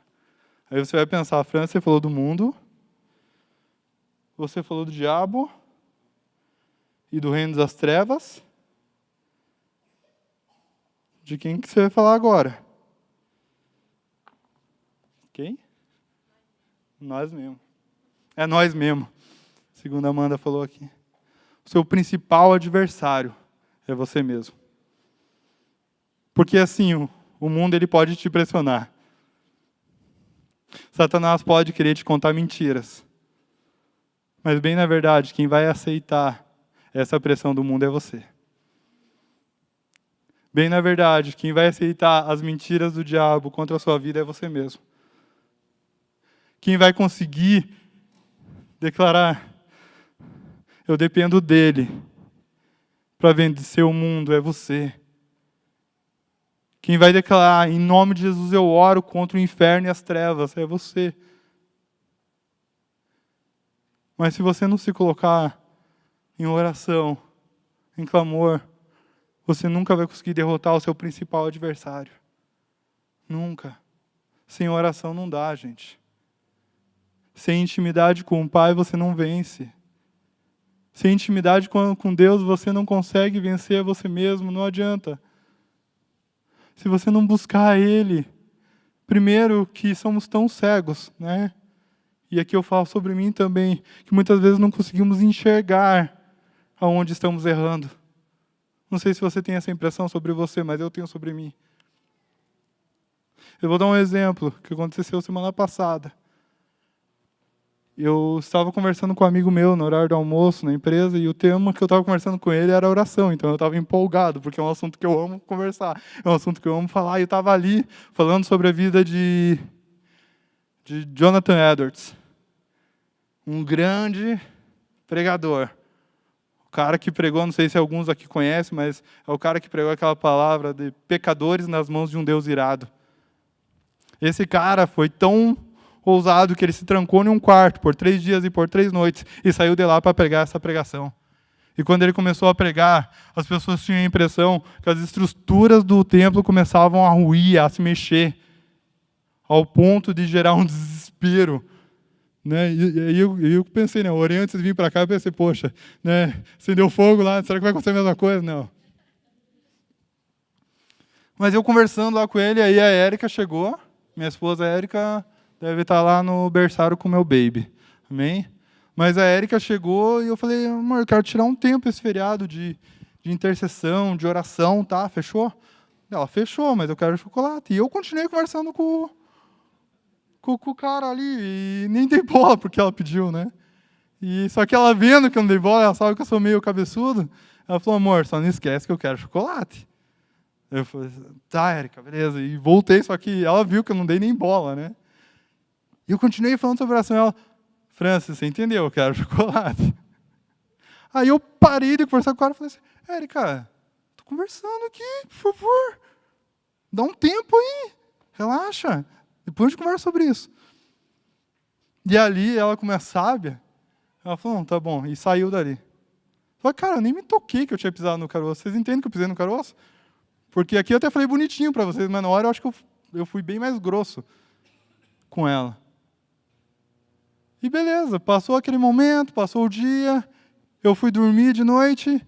Aí você vai pensar, Fran, você falou do mundo, você falou do diabo e do reino das trevas. De quem que você vai falar agora? Quem? Nós mesmo. É nós mesmo, segundo a Amanda falou aqui. O seu principal adversário é você mesmo. Porque assim, o mundo ele pode te pressionar. Satanás pode querer te contar mentiras. Mas bem na verdade, quem vai aceitar essa pressão do mundo é você. Bem na verdade, quem vai aceitar as mentiras do diabo contra a sua vida é você mesmo. Quem vai conseguir declarar, eu dependo dele para vencer o mundo é você. Quem vai declarar, em nome de Jesus eu oro contra o inferno e as trevas, é você. Mas se você não se colocar em oração, em clamor, você nunca vai conseguir derrotar o seu principal adversário. Nunca. Sem oração não dá, gente. Sem intimidade com o Pai você não vence. Sem intimidade com Deus você não consegue vencer você mesmo, não adianta. Se você não buscar Ele, primeiro que somos tão cegos, né? E aqui eu falo sobre mim também, que muitas vezes não conseguimos enxergar aonde estamos errando. Não sei se você tem essa impressão sobre você, mas eu tenho sobre mim. Eu vou dar um exemplo que aconteceu semana passada. Eu estava conversando com um amigo meu no horário do almoço, na empresa, e o tema que eu estava conversando com ele era oração. Então eu estava empolgado, porque é um assunto que eu amo conversar, é um assunto que eu amo falar. E eu estava ali falando sobre a vida de Jonathan Edwards, um grande pregador. O cara que pregou, não sei se alguns aqui conhecem, mas é o cara que pregou aquela palavra de pecadores nas mãos de um Deus irado. Esse cara foi tão ousado que ele se trancou em um quarto por 3 dias e por 3 noites e saiu de lá para pregar essa pregação. E quando ele começou a pregar, as pessoas tinham a impressão que as estruturas do templo começavam a ruir, a se mexer, ao ponto de gerar um desespero. Né? E eu pensei, né? Eu orei antes de vir para cá, eu pensei, poxa, né? Acendeu fogo lá, será que vai acontecer a mesma coisa? Não. Mas eu conversando lá com ele, aí a Érica chegou, minha esposa Érica deve estar lá no berçário com o meu baby. Amém? Mas a Érica chegou e eu falei, amor, eu quero tirar um tempo esse feriado de intercessão, de oração, tá? Fechou? Ela, fechou, mas eu quero chocolate. E eu continuei conversando com o cara ali, e nem dei bola porque ela pediu, né? E só que ela vendo que eu não dei bola, ela sabe que eu sou meio cabeçudo, ela falou, amor, só não esquece que eu quero chocolate. Eu falei, tá, Érica, beleza. E voltei, só que ela viu que eu não dei nem bola, né? E eu continuei falando sobre oração, e ela, Francis, você entendeu, eu quero chocolate. Aí eu parei de conversar com o cara e falei assim, Érica, tô conversando aqui, por favor. Dá um tempo aí, relaxa. Depois a gente conversa sobre isso. E ali, ela, como é sábia, ela falou, não, tá bom, e saiu dali. Eu falei, cara, eu nem me toquei que eu tinha pisado no caroço. Vocês entendem que eu pisei no caroço? Porque aqui eu até falei bonitinho para vocês, mas na hora eu acho que eu fui bem mais grosso com ela. E beleza, passou aquele momento, passou o dia, eu fui dormir de noite,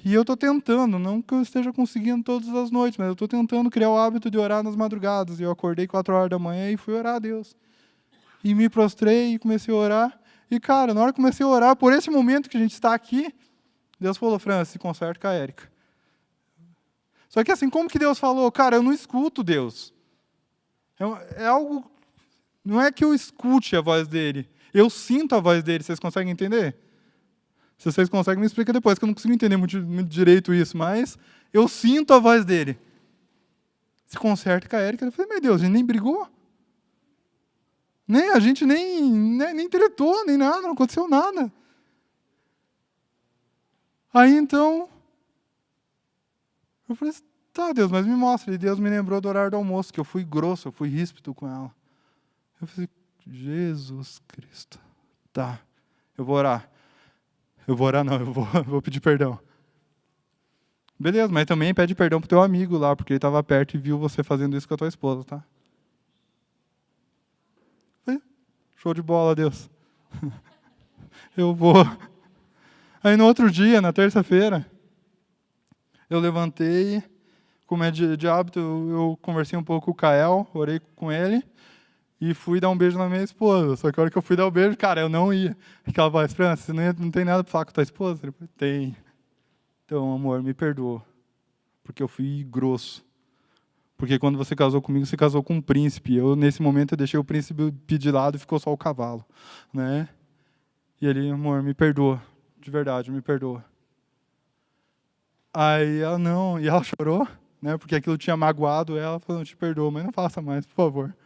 E eu estou tentando, não que eu esteja conseguindo todas as noites, mas eu estou tentando criar o hábito de orar nas madrugadas. E eu acordei 4 horas da manhã e fui orar a Deus. E me prostrei e comecei a orar. E, cara, na hora que comecei a orar, por esse momento que a gente está aqui, Deus falou, Francis, se conserta com a Érica. Só que assim, como que Deus falou? Cara, eu não escuto Deus. É algo... Não é que eu escute a voz dele. Eu sinto a voz dele. Vocês conseguem entender? Se vocês conseguem, me explica depois, que eu não consigo entender muito direito isso. Mas eu sinto a voz dele. Se conserta com a Érica. Eu falei, meu Deus, a gente nem brigou? A gente nem tretou, nem nada, não aconteceu nada. Aí então, eu falei, tá, Deus, mas me mostra. E Deus me lembrou do horário do almoço, que eu fui grosso, eu fui ríspido com ela. Eu falei, Jesus Cristo. Tá, eu vou orar. Eu vou pedir perdão. Beleza, mas também pede perdão pro teu amigo lá, porque ele estava perto e viu você fazendo isso com a tua esposa, tá? Show de bola, Deus. Eu vou. Aí no outro dia, na terça-feira, eu levantei, como é de hábito, eu conversei um pouco com o Kael, orei com ele, e fui dar um beijo na minha esposa. Só que a hora que eu fui dar o beijo, cara, eu não ia. Aquela voz, Francis, não tem nada para falar com a tua esposa? Ele falou, tem. Então, amor, me perdoa, porque eu fui grosso. Porque quando você casou comigo, você casou com um príncipe. Eu, nesse momento, eu deixei o príncipe de lado e ficou só o cavalo. Né? E ele, amor, me perdoa. De verdade, me perdoa. Aí ela, não. E ela chorou, né? Porque aquilo tinha magoado ela. Ela falou, te perdoo, mas não faça mais, por favor.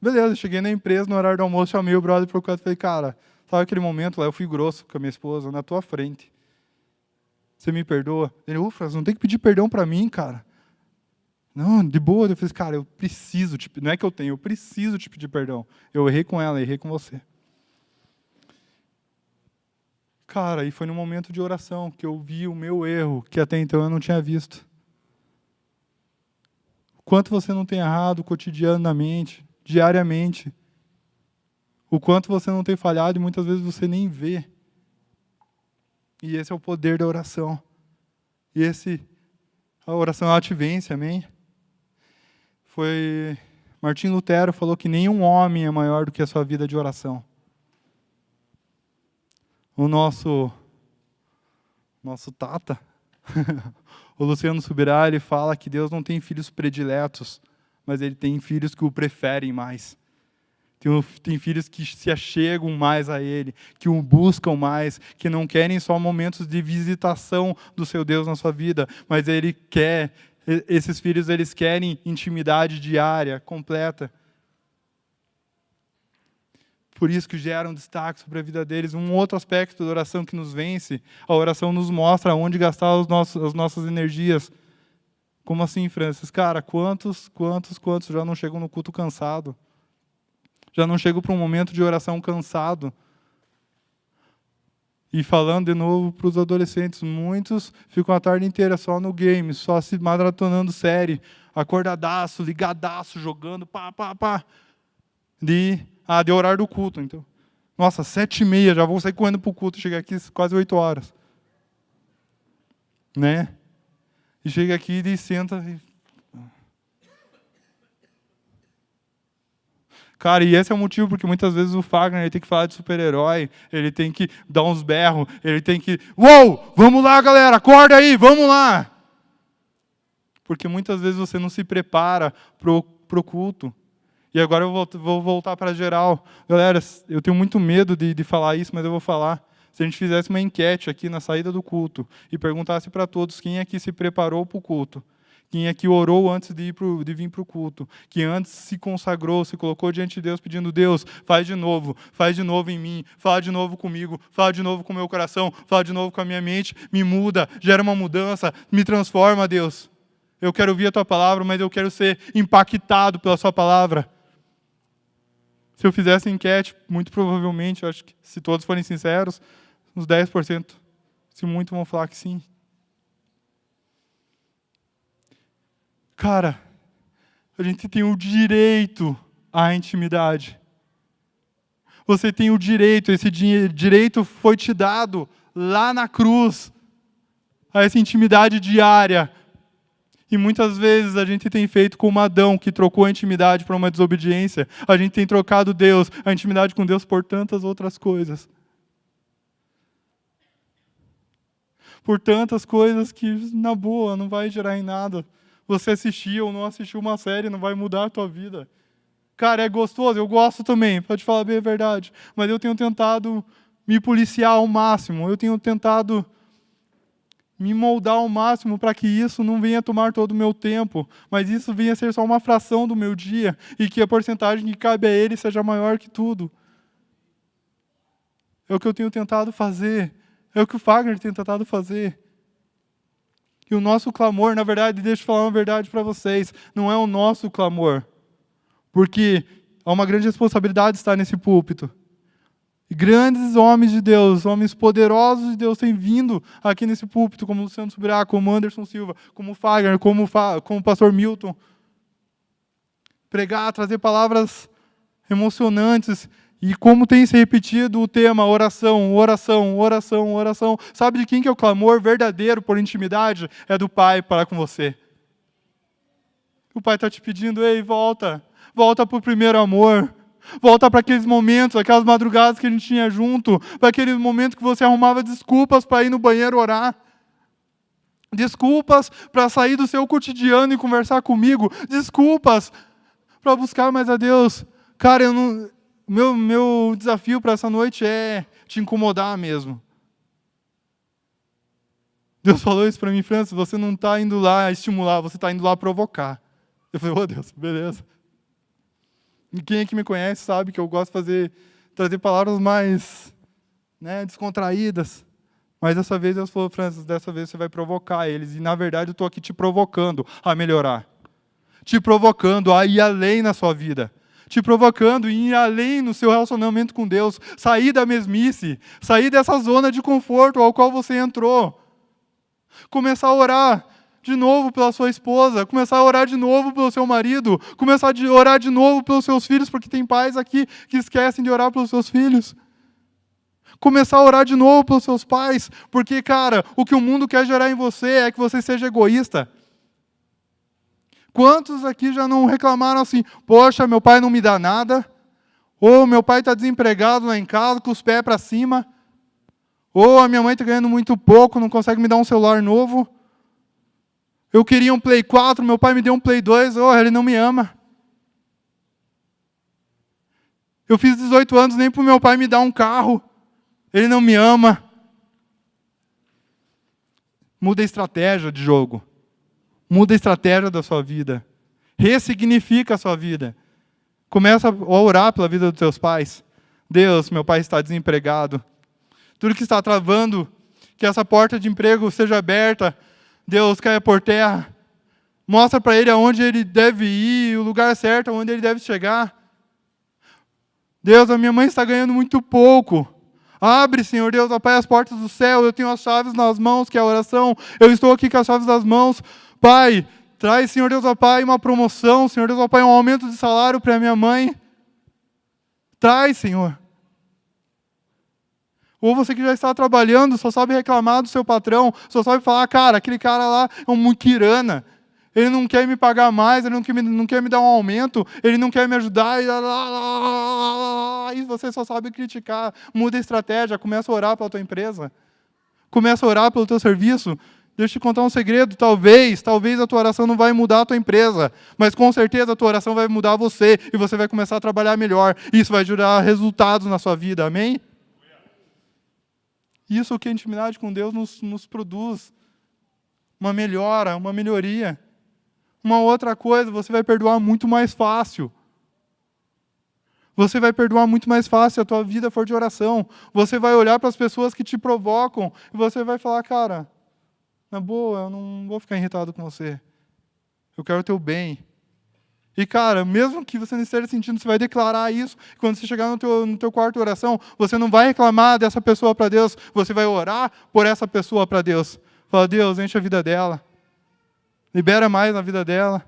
Beleza, cheguei na empresa, no horário do almoço, chamei o brother pro canto e falei, cara, sabe aquele momento lá, eu fui grosso com a minha esposa, na tua frente. Você me perdoa? Ele, Francis, não tem que pedir perdão para mim, cara. Não, de boa. Eu falei, cara, eu preciso, não é que eu tenho, eu preciso te pedir perdão. Eu errei com ela, errei com você. Cara, e foi num momento de oração que eu vi o meu erro, que até então eu não tinha visto. O quanto você não tem errado cotidianamente, diariamente. O quanto você não tem falhado e muitas vezes você nem vê. E esse é o poder da oração. E a oração ela te vence, amém? Foi Martim Lutero falou que nenhum homem é maior do que a sua vida de oração. O nosso tata, o Luciano Subirá, ele fala que Deus não tem filhos prediletos, mas ele tem filhos que o preferem mais. Tem filhos que se achegam mais a Ele, que o buscam mais, que não querem só momentos de visitação do seu Deus na sua vida, mas esses filhos eles querem intimidade diária, completa. Por isso que gera um destaque sobre a vida deles. Um outro aspecto da oração que nos vence, a oração nos mostra onde gastar as nossas energias. Como assim, Francis? Cara, quantos já não chegam no culto cansado? Já não chego para um momento de oração cansado. E falando de novo para os adolescentes, muitos ficam a tarde inteira só no game, só se maratonando série, acordadaço, ligadaço, jogando, de horário do culto. Então, nossa, 7h30, já vou sair correndo para o culto, chegar aqui quase 8 horas. Né? E chega aqui e senta e... Cara, e esse é o motivo porque muitas vezes o Fagner ele tem que falar de super-herói, ele tem que dar uns berros, ele tem que... Uou! Vamos lá, galera! Acorda aí! Vamos lá! Porque muitas vezes você não se prepara pro culto. E agora eu vou voltar para geral. Galera, eu tenho muito medo de falar isso, mas eu vou falar. Se a gente fizesse uma enquete aqui na saída do culto e perguntasse para todos quem aqui se preparou para o culto, quem aqui orou antes de vir para o culto, que antes se consagrou, se colocou diante de Deus pedindo, Deus, faz de novo em mim, fala de novo comigo, fala de novo com o meu coração, fala de novo com a minha mente, me muda, gera uma mudança, me transforma, Deus. Eu quero ouvir a tua palavra, mas eu quero ser impactado pela sua palavra. Se eu fizesse enquete, muito provavelmente, eu acho que se todos forem sinceros, uns 10%, se muito, vão falar que sim. Cara, a gente tem o direito à intimidade. Você tem o direito, esse direito foi te dado lá na cruz. a essa intimidade diária. E muitas vezes a gente tem feito como Adão, que trocou a intimidade por uma desobediência. A gente tem trocado a intimidade com Deus, por tantas outras coisas. Por tantas coisas que, na boa, não vai gerar em nada. Você assistir ou não assistir uma série, não vai mudar a tua vida. Cara, é gostoso, eu gosto também, para te falar bem a verdade. Mas eu tenho tentado me policiar ao máximo. Eu tenho tentado me moldar ao máximo para que isso não venha tomar todo o meu tempo, mas isso venha ser só uma fração do meu dia e que a porcentagem que cabe a Ele seja maior que tudo. É o que eu tenho tentado fazer, é o que o Fagner tem tentado fazer. E o nosso clamor, na verdade, deixa eu falar uma verdade para vocês, não é o nosso clamor, porque há uma grande responsabilidade estar nesse púlpito. E grandes homens de Deus, homens poderosos de Deus têm vindo aqui nesse púlpito, como Luciano Subirá, como Anderson Silva, como Fagner, como o pastor Milton. Pregar, trazer palavras emocionantes. E como tem se repetido o tema oração, oração, oração, oração. Sabe de quem que é o clamor verdadeiro por intimidade? É do Pai para com você. O Pai está te pedindo, ei, volta. Volta para o primeiro amor. Volta para aqueles momentos, aquelas madrugadas que a gente tinha junto, para aqueles momentos que você arrumava desculpas para ir no banheiro orar. Desculpas para sair do seu cotidiano e conversar comigo. Desculpas para buscar mais a Deus. Cara, meu desafio para essa noite é te incomodar mesmo. Deus falou isso para mim, Francis, você não está indo lá estimular, você está indo lá provocar. Eu falei, Deus, beleza. E quem aqui me conhece sabe que eu gosto de trazer palavras mais descontraídas. Mas dessa vez Deus falou, Francis, dessa vez você vai provocar eles. E na verdade eu estou aqui te provocando a melhorar. Te provocando a ir além na sua vida. Te provocando a ir além no seu relacionamento com Deus. Sair da mesmice. Sair dessa zona de conforto ao qual você entrou. Começar a orar de novo pela sua esposa, começar a orar de novo pelo seu marido, começar a orar de novo pelos seus filhos, porque tem pais aqui que esquecem de orar pelos seus filhos. Começar a orar de novo pelos seus pais, porque, cara, o que o mundo quer gerar em você é que você seja egoísta. Quantos aqui já não reclamaram assim, poxa, meu pai não me dá nada, ou meu pai está desempregado lá em casa, com os pés para cima, ou a minha mãe está ganhando muito pouco, não consegue me dar um celular novo. Eu queria um Play 4, meu pai me deu um Play 2, ele não me ama. Eu fiz 18 anos, nem para o meu pai me dar um carro, ele não me ama. Muda a estratégia de jogo. Muda a estratégia da sua vida. Ressignifica a sua vida. Começa a orar pela vida dos seus pais. Deus, meu pai está desempregado. Tudo que está travando, que essa porta de emprego seja aberta, Deus, caia por terra. Mostra para ele aonde ele deve ir, o lugar certo, aonde ele deve chegar. Deus, a minha mãe está ganhando muito pouco. Abre, Senhor Deus, ó Pai, as portas do céu. Eu tenho as chaves nas mãos, que é a oração. Eu estou aqui com as chaves nas mãos. Pai, traz, Senhor Deus, ó Pai, uma promoção. Senhor Deus, ó Pai, um aumento de salário para a minha mãe. Traz, Senhor. Ou você que já está trabalhando, só sabe reclamar do seu patrão, só sabe falar, cara, aquele cara lá é um muquirana, ele não quer me pagar mais, ele não quer me dar um aumento, ele não quer me ajudar, e você só sabe criticar. Muda a estratégia, começa a orar pela tua empresa, começa a orar pelo teu serviço. Deixa eu te contar um segredo, talvez a tua oração não vai mudar a tua empresa, mas com certeza a tua oração vai mudar você, e você vai começar a trabalhar melhor, isso vai gerar resultados na sua vida, amém? Isso que a intimidade com Deus nos produz. Uma melhora, uma melhoria. Uma outra coisa, você vai perdoar muito mais fácil. Você vai perdoar muito mais fácil se a tua vida for de oração. Você vai olhar para as pessoas que te provocam e você vai falar, cara, na boa, eu não vou ficar irritado com você. Eu quero o teu bem. E, cara, mesmo que você não esteja sentindo, você vai declarar isso. Quando você chegar no teu quarto de oração, você não vai reclamar dessa pessoa para Deus, você vai orar por essa pessoa para Deus. Fala, Deus, enche a vida dela. Libera mais na vida dela.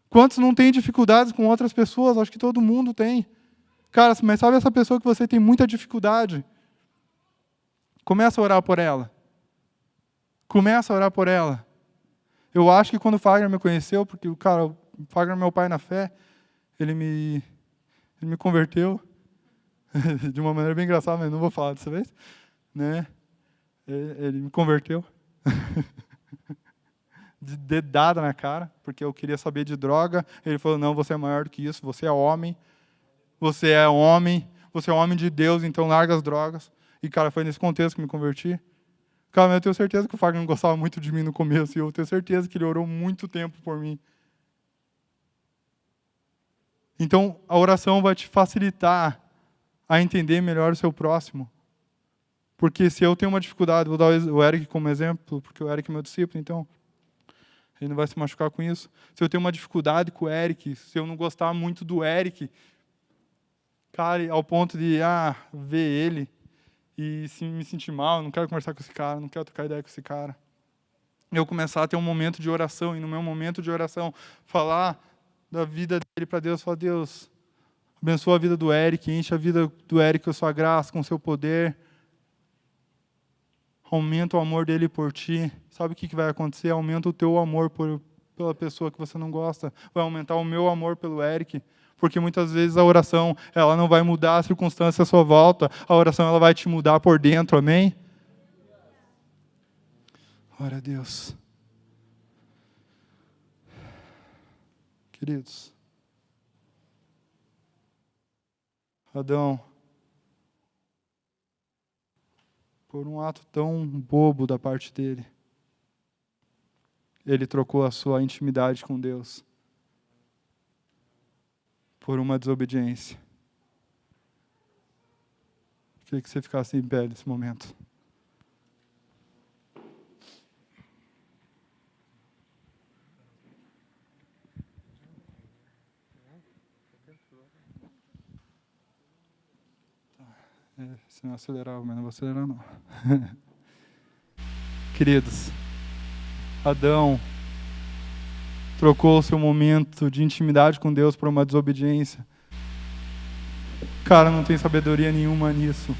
Quantos não têm dificuldades com outras pessoas? Acho que todo mundo tem. Cara, mas sabe essa pessoa que você tem muita dificuldade? Começa a orar por ela. Começa a orar por ela. Eu acho que quando o Fagner me conheceu, porque o Fagner é meu pai na fé, ele me converteu de uma maneira bem engraçada, mas não vou falar dessa vez, né? Ele me converteu de dedada na cara, porque eu queria saber de droga. Ele falou, não, você é maior do que isso, você é homem, você é homem de Deus, então larga as drogas. E, cara, foi nesse contexto que me converti. Cara, mas eu tenho certeza que o Fagner não gostava muito de mim no começo, e eu tenho certeza que ele orou muito tempo por mim. Então, a oração vai te facilitar a entender melhor o seu próximo. Porque se eu tenho uma dificuldade, vou dar o Eric como exemplo, porque o Eric é meu discípulo, então ele não vai se machucar com isso. Se eu tenho uma dificuldade com o Eric, se eu não gostar muito do Eric, cara, ao ponto de ver ele e me sentir mal, não quero conversar com esse cara, não quero trocar ideia com esse cara. Eu começar a ter um momento de oração, e no meu momento de oração, falar da vida dele para Deus, falar, Deus, abençoa a vida do Eric, enche a vida do Eric com a sua graça, com o seu poder, aumenta o amor dele por ti. Sabe o que vai acontecer? Aumenta o teu amor pela pessoa que você não gosta, vai aumentar o meu amor pelo Eric, porque muitas vezes a oração, ela não vai mudar a circunstância à sua volta, a oração ela vai te mudar por dentro, amém? Glória a Deus. Queridos, Adão, por um ato tão bobo da parte dele, ele trocou a sua intimidade com Deus por uma desobediência. Queria que você ficasse em pé nesse momento. Se não acelerava, mas não vou acelerar não. Queridos, Adão trocou o seu momento de intimidade com Deus por uma desobediência. Cara, não tem sabedoria nenhuma nisso.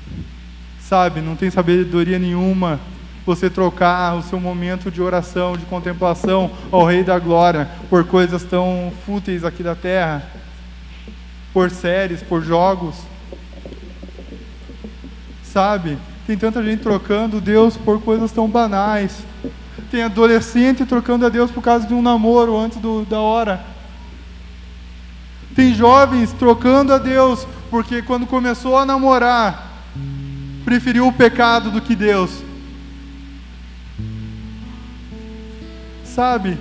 Sabe, não tem sabedoria nenhuma você trocar o seu momento de oração, de contemplação ao Rei da Glória por coisas tão fúteis aqui da terra, por séries, por jogos. Sabe, tem tanta gente trocando Deus por coisas tão banais. Tem adolescente trocando a Deus por causa de um namoro antes da hora. Tem jovens trocando a Deus porque quando começou a namorar, preferiu o pecado do que Deus. Sabe,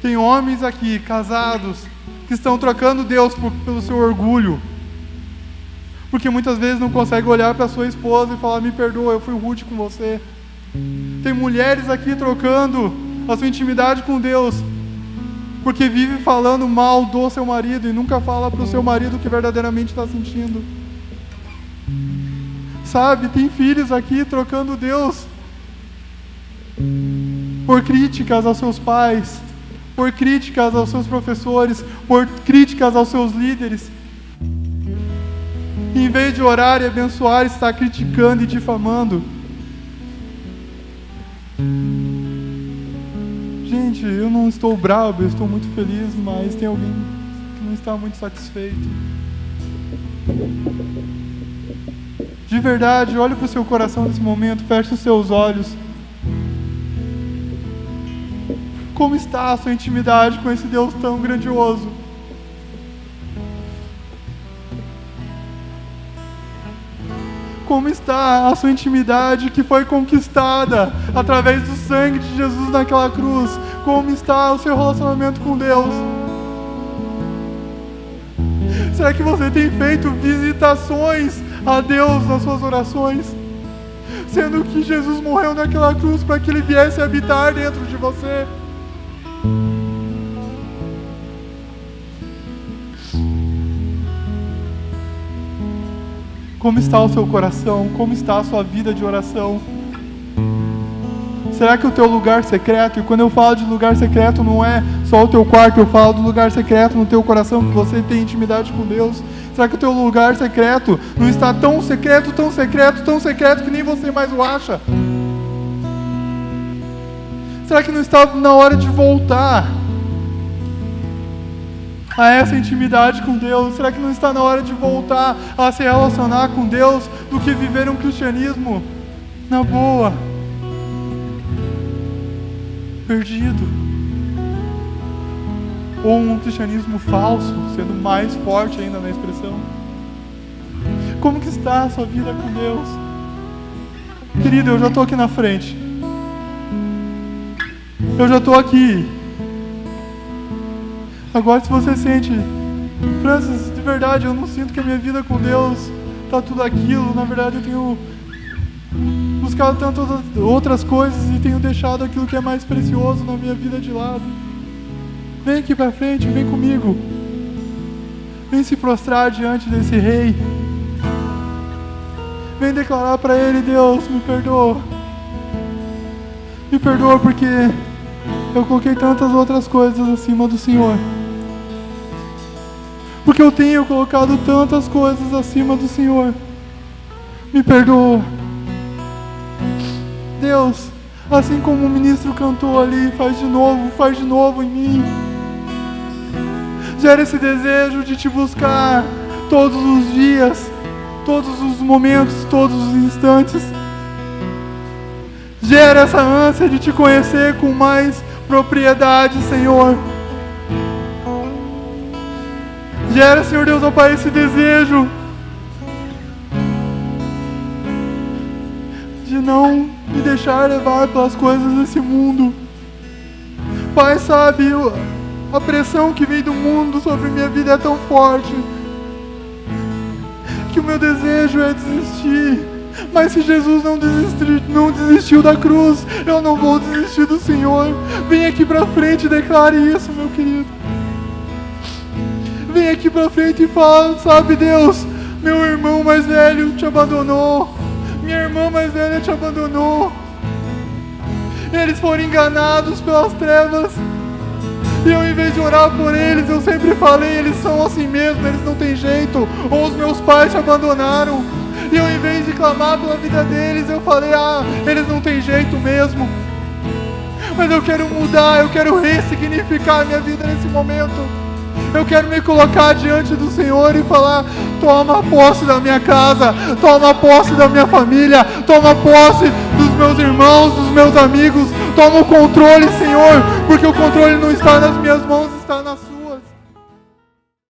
tem homens aqui, casados, que estão trocando Deus pelo seu orgulho. Porque muitas vezes não consegue olhar para sua esposa e falar, me perdoa, eu fui rude com você. Tem mulheres aqui trocando a sua intimidade com Deus, porque vive falando mal do seu marido e nunca fala para o seu marido o que verdadeiramente está sentindo. Sabe, tem filhos aqui trocando Deus por críticas aos seus pais, por críticas aos seus professores, por críticas aos seus líderes. Em vez de orar e abençoar, está criticando e difamando. Gente, eu não estou bravo, eu estou muito feliz, mas tem alguém que não está muito satisfeito. De verdade, olhe para o seu coração nesse momento, feche os seus olhos. Como está a sua intimidade com esse Deus tão grandioso? Como está a sua intimidade que foi conquistada através do sangue de Jesus naquela cruz? Como está o seu relacionamento com Deus? Será que você tem feito visitações a Deus nas suas orações? Sendo que Jesus morreu naquela cruz para que Ele viesse habitar dentro de você. Como está o seu coração? Como está a sua vida de oração? Será que o teu lugar secreto, e quando eu falo de lugar secreto, não é só o teu quarto, eu falo do lugar secreto no teu coração, que você tem intimidade com Deus? Será que o teu lugar secreto não está tão secreto, tão secreto, tão secreto, que nem você mais o acha? Será que não está na hora de voltar a essa intimidade com Deus? Será que não está na hora de voltar a se relacionar com Deus do que viver um cristianismo na boa, perdido? Ou um cristianismo falso, sendo mais forte ainda na expressão? Como que está a sua vida com Deus? Querido, eu já estou aqui na frente. Eu já estou aqui. Agora, se você sente, Francis, de verdade, eu não sinto que a minha vida com Deus está tudo aquilo. Na verdade, eu tenho buscado tantas outras coisas e tenho deixado aquilo que é mais precioso na minha vida de lado. Vem aqui para frente, vem comigo. Vem se prostrar diante desse rei. Vem declarar para ele: Deus, me perdoa. Me perdoa porque eu coloquei tantas outras coisas acima do Senhor. Porque eu tenho colocado tantas coisas acima do Senhor. Me perdoa. Deus, assim como o ministro cantou ali, faz de novo em mim. Gera esse desejo de te buscar todos os dias, todos os momentos, todos os instantes. Gera essa ânsia de te conhecer com mais propriedade, Senhor. Gera, Senhor Deus, ó Pai, esse desejo de não me deixar levar pelas coisas desse mundo. Pai, sabe, a pressão que vem do mundo sobre minha vida é tão forte que o meu desejo é desistir. Mas se Jesus não desistiu da cruz, eu não vou desistir do Senhor. Vem aqui pra frente e declare isso, meu querido. Vem aqui pra frente e fala: sabe, Deus, meu irmão mais velho te abandonou, minha irmã mais velha te abandonou. Eles foram enganados pelas trevas. E eu, em vez de orar por eles, eu sempre falei: eles são assim mesmo, eles não têm jeito. Ou os meus pais te abandonaram. E eu, em vez de clamar pela vida deles, eu falei: eles não têm jeito mesmo. Mas eu quero mudar, eu quero ressignificar a minha vida nesse momento. Eu quero me colocar diante do Senhor e falar: toma posse da minha casa, toma posse da minha família, toma posse dos meus irmãos, dos meus amigos, toma o controle, Senhor, porque o controle não está nas minhas mãos, está nas suas.